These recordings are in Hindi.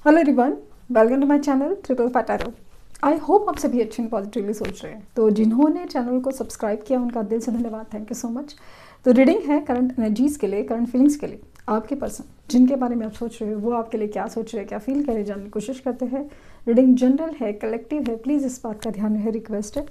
Hello everyone, welcome to my channel triple fat arrow. I hope आप सभी अच्छे पॉजिटिवली सोच रहे हैं। तो जिन्होंने चैनल को सब्सक्राइब किया उनका दिल से धन्यवाद, थैंक यू सो मच। तो रीडिंग है करंट एनर्जीज़ के लिए, करंट फीलिंग्स के लिए। आपके पर्सन जिनके बारे में आप सोच रहे हो वो आपके लिए क्या सोच रहे हैं, क्या फील कर रहे हैं, जानने की कोशिश करते हैं। रीडिंग जनरल है, कलेक्टिव है, प्लीज़ इस बात का ध्यान रहे, रिक्वेस्ट है।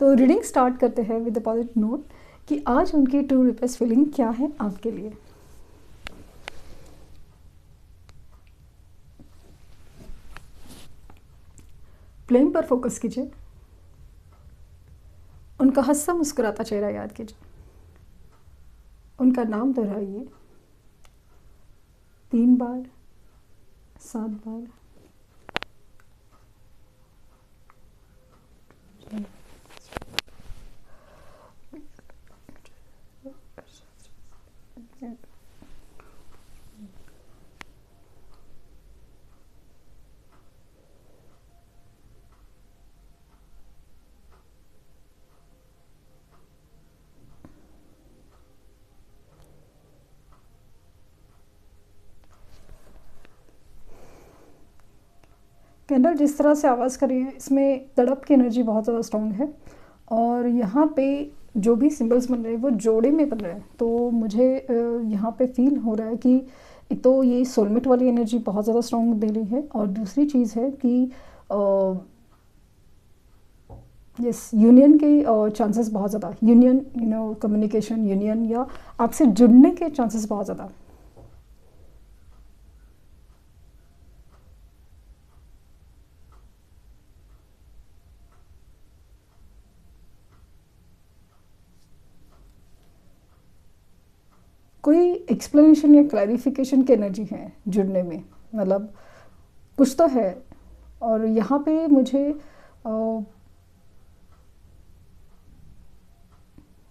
तो रीडिंग स्टार्ट करते हैं विद द पॉजिटिव नोट कि आज उनकी ट्रू रिक्वेस्ट फीलिंग क्या है आपके लिए। फ्लेम पर फोकस कीजिए, उनका हंसता मुस्कुराता चेहरा याद कीजिए, उनका नाम दोहराइए 3 बार, 7 बार। कैंडल जिस तरह से आवाज़ कर रही है इसमें तड़प की एनर्जी बहुत ज़्यादा स्ट्रॉन्ग है और यहाँ पे जो भी सिंबल्स बन रहे हैं वो जोड़े में बन रहे हैं। तो मुझे यहाँ पे फील हो रहा है कि एक तो ये सोलमेट वाली एनर्जी बहुत ज़्यादा स्ट्रॉन्ग दे रही है और दूसरी चीज़ है कि यस यूनियन के चांसेस बहुत ज़्यादा, यूनियन कम्युनिकेशन यूनियन या आपसे जुड़ने के चांसेस बहुत ज़्यादा। कोई एक्सप्लेनेशन या क्लैरिफिकेशन की एनर्जी है जुड़ने में, मतलब कुछ तो है। और यहाँ पे मुझे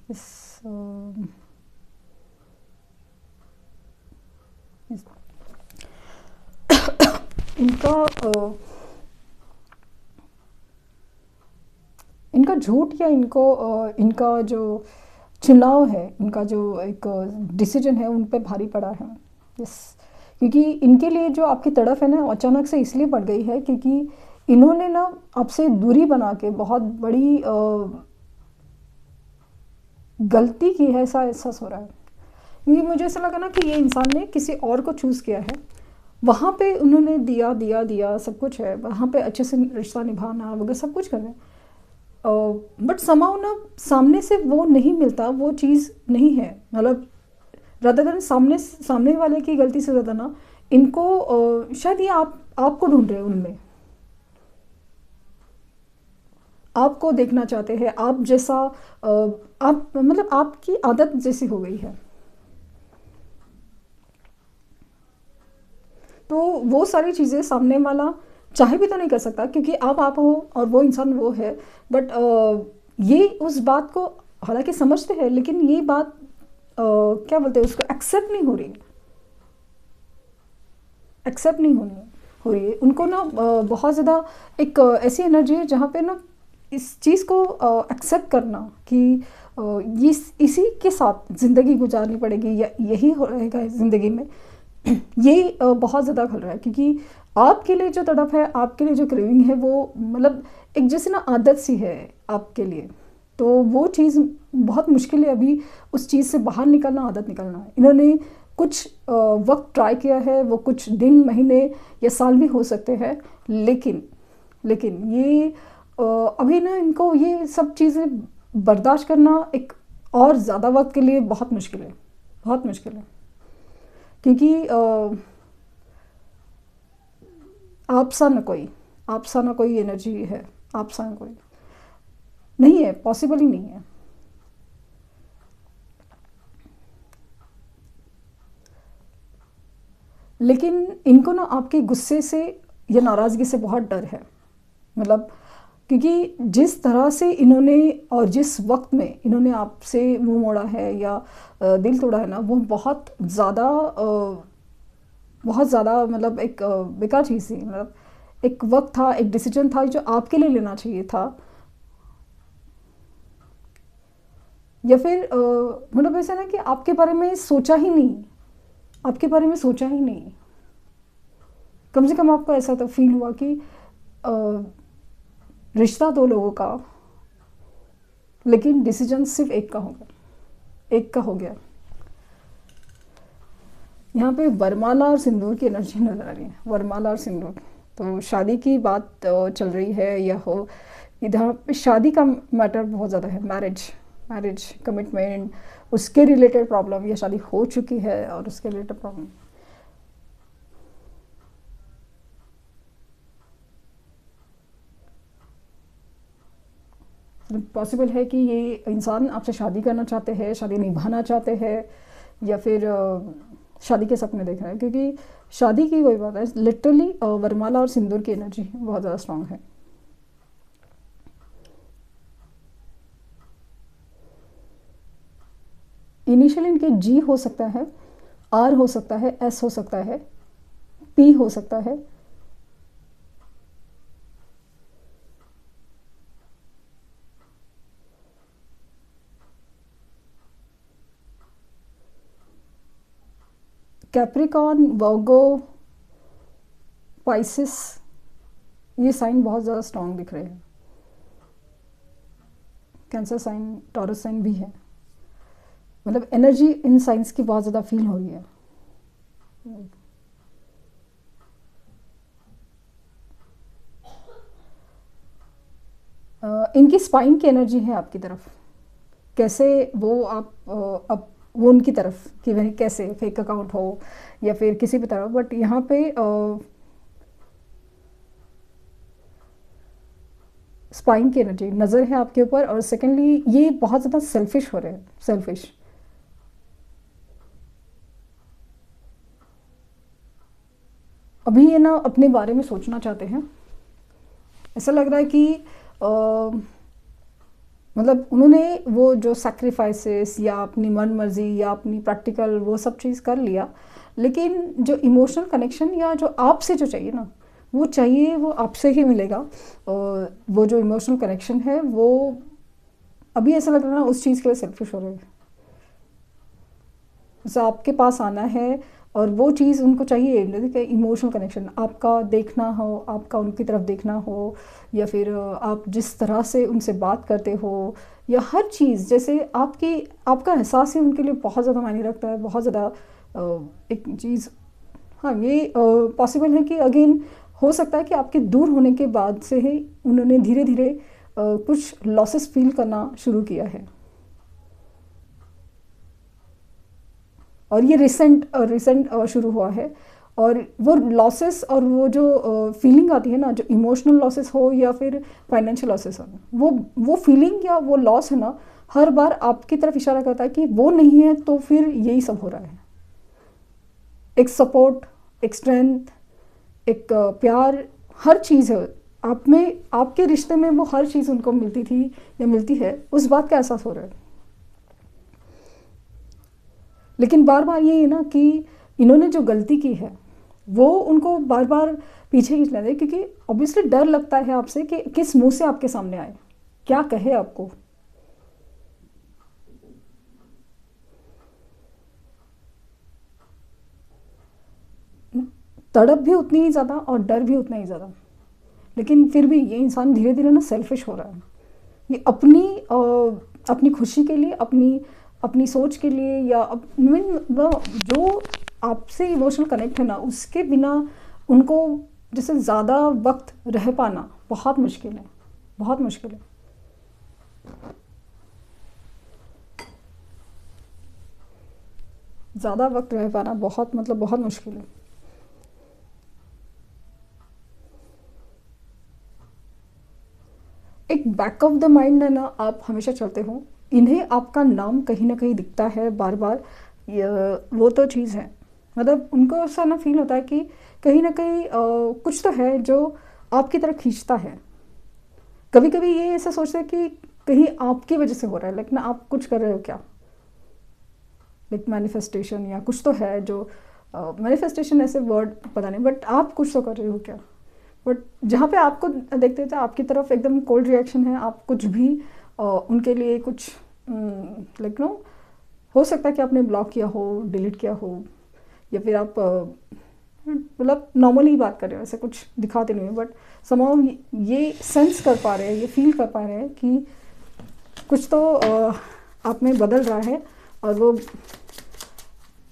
इस, इस इनका इनका झूठ या इनका जो चुनाव है, इनका जो एक डिसीजन है उन पे भारी पड़ा है। यस, क्योंकि इनके लिए जो आपकी तड़फ है ना अचानक से इसलिए बढ़ गई है क्योंकि इन्होंने ना आपसे दूरी बना के बहुत बड़ी गलती की है, ऐसा एहसास हो रहा है। क्योंकि मुझे ऐसा लगा ना कि ये इंसान ने किसी और को चूज़ किया है। वहाँ पे उन्होंने दिया दिया दिया सब कुछ है, वहाँ पे अच्छे से रिश्ता निभाना वगैरह सब कुछ कर रहे हैं, बट समाउ ना सामने से वो नहीं मिलता, वो चीज़ नहीं है। मतलब रादर देन सामने वाले की गलती से ज़्यादा ना इनको शायद ये आपको ढूंढ रहे हैं, उनमें आपको देखना चाहते हैं, आप जैसा आप मतलब आपकी आदत जैसी हो गई है। तो वो सारी चीज़ें सामने वाला चाहे भी तो नहीं कर सकता क्योंकि आप हो और वो इंसान वो है। बट ये उस बात को हालांकि समझते हैं लेकिन ये बात क्या बोलते हैं उसको एक्सेप्ट नहीं हो रही, एक्सेप्ट नहीं होनी हो रही है उनको ना। बहुत ज़्यादा एक ऐसी एनर्जी है जहाँ पे ना इस चीज़ को एक्सेप्ट करना कि ये इसी के साथ ज़िंदगी गुजारनी पड़ेगी या यही हो रहेगा ज़िंदगी में, ये बहुत ज़्यादा खल रहा है। क्योंकि आपके लिए जो तड़प है, आपके लिए जो क्रेविंग है वो मतलब एक जैसे ना आदत सी है आपके लिए। तो वो चीज़ बहुत मुश्किल है अभी उस चीज़ से बाहर निकलना, आदत निकलना है। इन्होंने कुछ वक्त ट्राई किया है, वो कुछ दिन महीने या साल भी हो सकते हैं, लेकिन ये अभी ना इनको ये सब चीज़ें बर्दाश्त करना एक और ज़्यादा वक्त के लिए बहुत मुश्किल है, बहुत मुश्किल है। क्योंकि आप सा ना कोई एनर्जी है, आप सा ना कोई नहीं है, पॉसिबल ही नहीं है। लेकिन इनको ना आपके गुस्से से या नाराज़गी से बहुत डर है। मतलब क्योंकि जिस तरह से इन्होंने और जिस वक्त में इन्होंने आपसे मुंह मोड़ा है या दिल तोड़ा है ना, वो बहुत ज़्यादा मतलब एक बेकार चीज़ थी। मतलब एक वक्त था, एक डिसीजन था जो आपके लिए लेना चाहिए था, या फिर मतलब ऐसा ना कि आपके बारे में सोचा ही नहीं, आपके बारे में सोचा ही नहीं। कम से कम आपको ऐसा तो फील हुआ कि रिश्ता दो लोगों का, लेकिन डिसीजन सिर्फ एक का हो गया, एक का हो गया। यहाँ पे वरमाला और सिंदूर की एनर्जी नज़र आ रही है, वरमाला और सिंदूर। तो शादी की बात चल रही है या हो, इधर पे शादी का मैटर बहुत ज़्यादा है, मैरिज, मैरिज कमिटमेंट, उसके रिलेटेड प्रॉब्लम, या शादी हो चुकी है और उसके रिलेटेड प्रॉब्लम। पॉसिबल है कि ये इंसान आपसे शादी करना चाहते हैं, शादी निभाना चाहते हैं, या फिर शादी के सपने देख रहे हैं, क्योंकि शादी की कोई बात है लिटरली। वरमाला और सिंदूर की एनर्जी बहुत ज़्यादा स्ट्रांग है। इनिशियली इनके जी हो सकता है, आर हो सकता है, एस हो सकता है, पी हो सकता है। कैप्रिकॉर्न, वर्गो, पाइसिस, ये साइन बहुत ज़्यादा स्ट्रांग दिख रहे हैं। कैंसर साइन, टॉरस साइन भी है। मतलब एनर्जी इन साइंस की बहुत ज़्यादा फील हो रही है। इनकी स्पाइन की एनर्जी है आपकी तरफ, कैसे वो आप वो उनकी तरफ कि वह कैसे फेक अकाउंट हो या फिर किसी भी तरह, बट यहाँ पे स्पाइन की एनर्जी नज़र है आपके ऊपर। और सेकेंडली ये बहुत ज़्यादा सेल्फिश हो रहे हैं, सेल्फिश। अभी ये ना अपने बारे में सोचना चाहते हैं। ऐसा लग रहा है कि मतलब उन्होंने वो जो सैक्रिफाइसेस या अपनी मन मर्जी या अपनी प्रैक्टिकल वो सब चीज़ कर लिया, लेकिन जो इमोशनल कनेक्शन या जो आपसे जो चाहिए ना, वो चाहिए, वो आपसे ही मिलेगा। और वो जो इमोशनल कनेक्शन है वो अभी ऐसा लग रहा है ना उस चीज़ के लिए सेल्फिश हो रहे हैं। जैसे आपके पास आना है और वो चीज़ उनको चाहिए, जैसे इमोशनल कनेक्शन, आपका देखना हो, आपका उनकी तरफ देखना हो, या फिर आप जिस तरह से उनसे बात करते हो, या हर चीज़ जैसे आपका एहसास ही उनके लिए बहुत ज़्यादा मायने रखता है, बहुत ज़्यादा एक चीज़। हाँ, ये पॉसिबल है कि अगेन हो सकता है कि आपके दूर होने के बाद से ही उन्होंने धीरे धीरे कुछ लॉसेस फील करना शुरू किया है। और ये रिसेंट शुरू हुआ है। और वो लॉसेस और वो जो फीलिंग आती है ना, जो इमोशनल लॉसेस हो या फिर फाइनेंशियल लॉसेस हो, वो फीलिंग या वो लॉस है ना, हर बार आपकी तरफ इशारा करता है कि वो नहीं है तो फिर यही सब हो रहा है। एक सपोर्ट, एक स्ट्रेंथ, एक प्यार, हर चीज़ है आप में, आपके रिश्ते में वो हर चीज़ उनको मिलती थी या मिलती है, उस बात का एहसास हो रहा है। लेकिन बार बार ये है ना कि इन्होंने जो गलती की है वो उनको बार बार पीछे खींच लेते हैं, क्योंकि ऑब्वियसली डर लगता है आपसे कि किस मुंह से आपके सामने आए, क्या कहे आपको। तड़प भी उतनी ही ज़्यादा और डर भी उतना ही ज़्यादा। लेकिन फिर भी ये इंसान धीरे धीरे ना सेल्फिश हो रहा है। ये अपनी खुशी के लिए, अपनी सोच के लिए, या जो आपसे इमोशनल कनेक्ट है ना, उसके बिना उनको जैसे ज़्यादा वक्त रह पाना बहुत मुश्किल है, बहुत मुश्किल है। ज़्यादा वक्त रह पाना बहुत बहुत मुश्किल है। एक बैक ऑफ द माइंड है ना, आप हमेशा चलते हो, इन्हें आपका नाम कहीं ना कहीं दिखता है बार बार, वो तो चीज़ है। मतलब उनको ऐसा ना फील होता है कि कहीं ना कहीं कुछ तो है जो आपकी तरफ खींचता है। कभी कभी ये ऐसा सोचते हैं कि कहीं आपकी वजह से हो रहा है, लेकिन आप कुछ कर रहे हो क्या, लाइक मैनिफेस्टेशन या कुछ तो है जो मैनिफेस्टेशन ऐसे वर्ड पता नहीं, बट आप कुछ तो कर रहे हो क्या। बट जहाँ पे आपको देखते थे आपकी तरफ एकदम कोल्ड रिएक्शन है, आप कुछ भी उनके लिए कुछ लाइक नो, हो सकता है कि आपने ब्लॉक किया हो, डिलीट किया हो, या फिर आप मतलब नॉर्मली बात कर रहे हो, ऐसे कुछ दिखाते नहीं हो, बट समहाउ ये सेंस कर पा रहे हैं, ये फील कर पा रहे हैं कि कुछ तो आप में बदल रहा है, और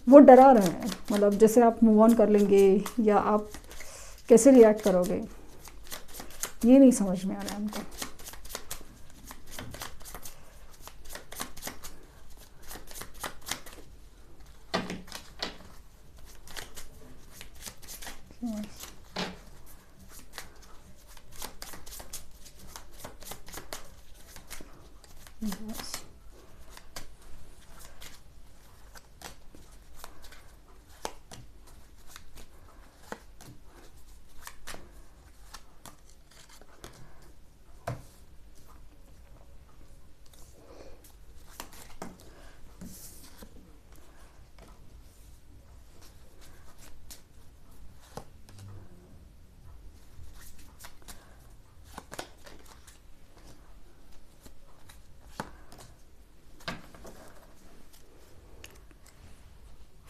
वो डरा रहे हैं, मतलब जैसे आप मूव ऑन कर लेंगे या आप कैसे रिएक्ट करोगे, ये नहीं समझ में आ रहा है हमको। Yes.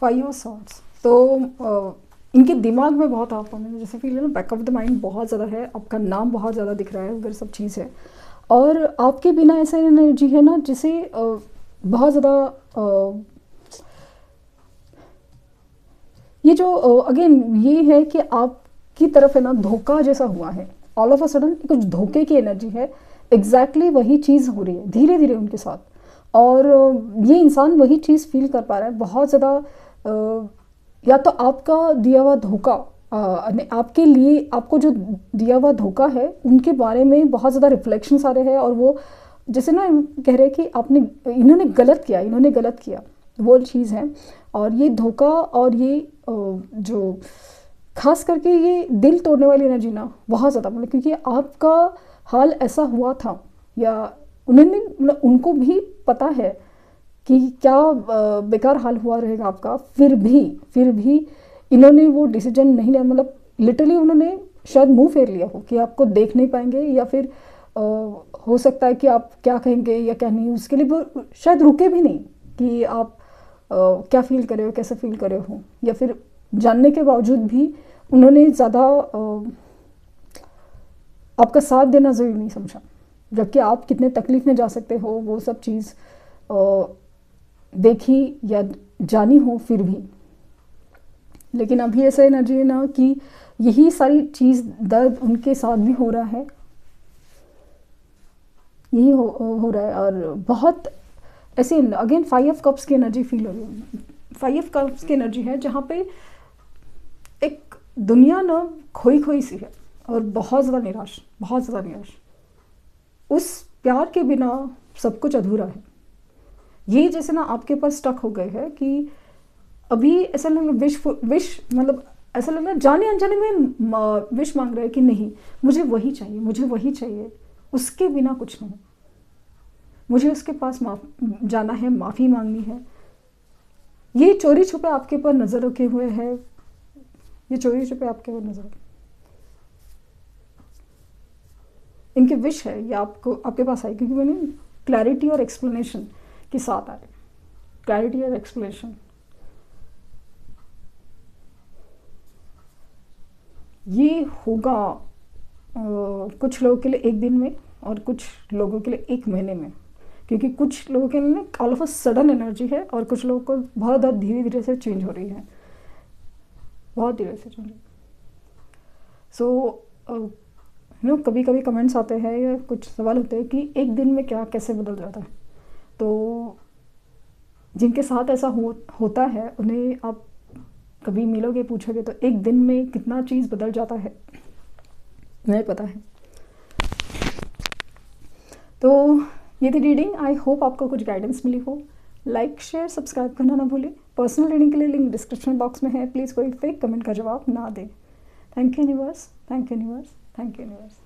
फाइव सॉर्ट्स, तो इनके दिमाग में बहुत आपको मैंने जैसे फील है ना, बैक ऑफ द माइंड बहुत ज़्यादा है, आपका नाम बहुत ज़्यादा दिख रहा है, वगैरह सब चीज़ है, और आपके बिना ऐसा एनर्जी है ना जिसे बहुत ज़्यादा ये जो अगेन ये है कि आपकी तरफ है ना धोखा जैसा हुआ है, ऑल ऑफ अ सडन कुछ धोखे की एनर्जी है, एग्जैक्टली वही चीज़ हो रही है धीरे धीरे उनके साथ, और ये इंसान वही चीज़ फील कर पा रहा है बहुत ज़्यादा। या तो आपका दिया हुआ धोखा, आपके लिए आपको जो दिया हुआ धोखा है उनके बारे में बहुत ज़्यादा रिफ्लेक्शंस आ रहे हैं, और वो जैसे ना कह रहे हैं कि इन्होंने गलत किया वो चीज़ है। और ये धोखा और ये जो खास करके ये दिल तोड़ने वाली एनर्जी ना बहुत ज़्यादा, मतलब क्योंकि आपका हाल ऐसा हुआ था, या उनको भी पता है कि क्या बेकार हाल हुआ रहेगा आपका, फिर भी इन्होंने वो डिसीजन नहीं लिया, मतलब लिटरली उन्होंने शायद मुंह फेर लिया हो कि आपको देख नहीं पाएंगे, या फिर हो सकता है कि आप क्या कहेंगे या क्या नहीं, उसके लिए वो शायद रुके भी नहीं कि आप क्या फील करे हो, कैसे फील करे हो, या फिर जानने के बावजूद भी उन्होंने ज़्यादा आपका साथ देना ज़रूरी नहीं समझा, जबकि आप कितने तकलीफ़ में जा सकते हो वो सब चीज़ देखी या जानी हो फिर भी। लेकिन अभी ऐसा एनर्जी है ना कि यही सारी चीज़ दर्द उनके साथ भी हो रहा है, यही हो रहा है, और बहुत ऐसे अगेन 5 कप्स की एनर्जी फील हो रही है। 5 कप्स की एनर्जी है जहाँ पे एक दुनिया ना खोई सी है, और बहुत ज़्यादा निराश, उस प्यार के बिना सब कुछ अधूरा है। ये जैसे ना आपके ऊपर स्टक हो गए हैं कि अभी ऐसा लग विश मतलब ऐसा लग रहा है जाने अनजाने में विश मांग रहे हैं कि नहीं, मुझे वही चाहिए, उसके बिना कुछ नहीं, मुझे उसके पास जाना है, माफ़ी मांगनी है। ये चोरी छुपे आपके ऊपर नज़र रखे हुए हैं, ये चोरी छुपे आपके ऊपर नज़र, इनके विश है ये आपके पास आई, क्योंकि मैंने क्लैरिटी और एक्सप्लेनेशन के साथ आ रहे, क्लैरिटी और एक्सप्लेनेशन। ये होगा कुछ लोगों के लिए 1 दिन में, और कुछ लोगों के लिए 1 महीने में, क्योंकि कुछ लोगों के लिए all of a sudden energy है, और कुछ लोगों को बहुत धीरे धीरे से चेंज हो रही है, बहुत धीरे से चेंज। सो कभी कभी कमेंट्स आते हैं या कुछ सवाल होते हैं कि 1 दिन में क्या कैसे बदल जाता है, तो जिनके साथ ऐसा होता है उन्हें आप कभी मिलोगे, पूछोगे तो 1 दिन में कितना चीज़ बदल जाता है नहीं पता है। तो ये थी रीडिंग, आई होप आपको कुछ गाइडेंस मिली हो। लाइक शेयर सब्सक्राइब करना ना भूलें। पर्सनल रीडिंग के लिए लिंक डिस्क्रिप्शन बॉक्स में है, प्लीज़ कोई फेक कमेंट का जवाब ना दें। Thank you universe, thank you universe, thank you universe.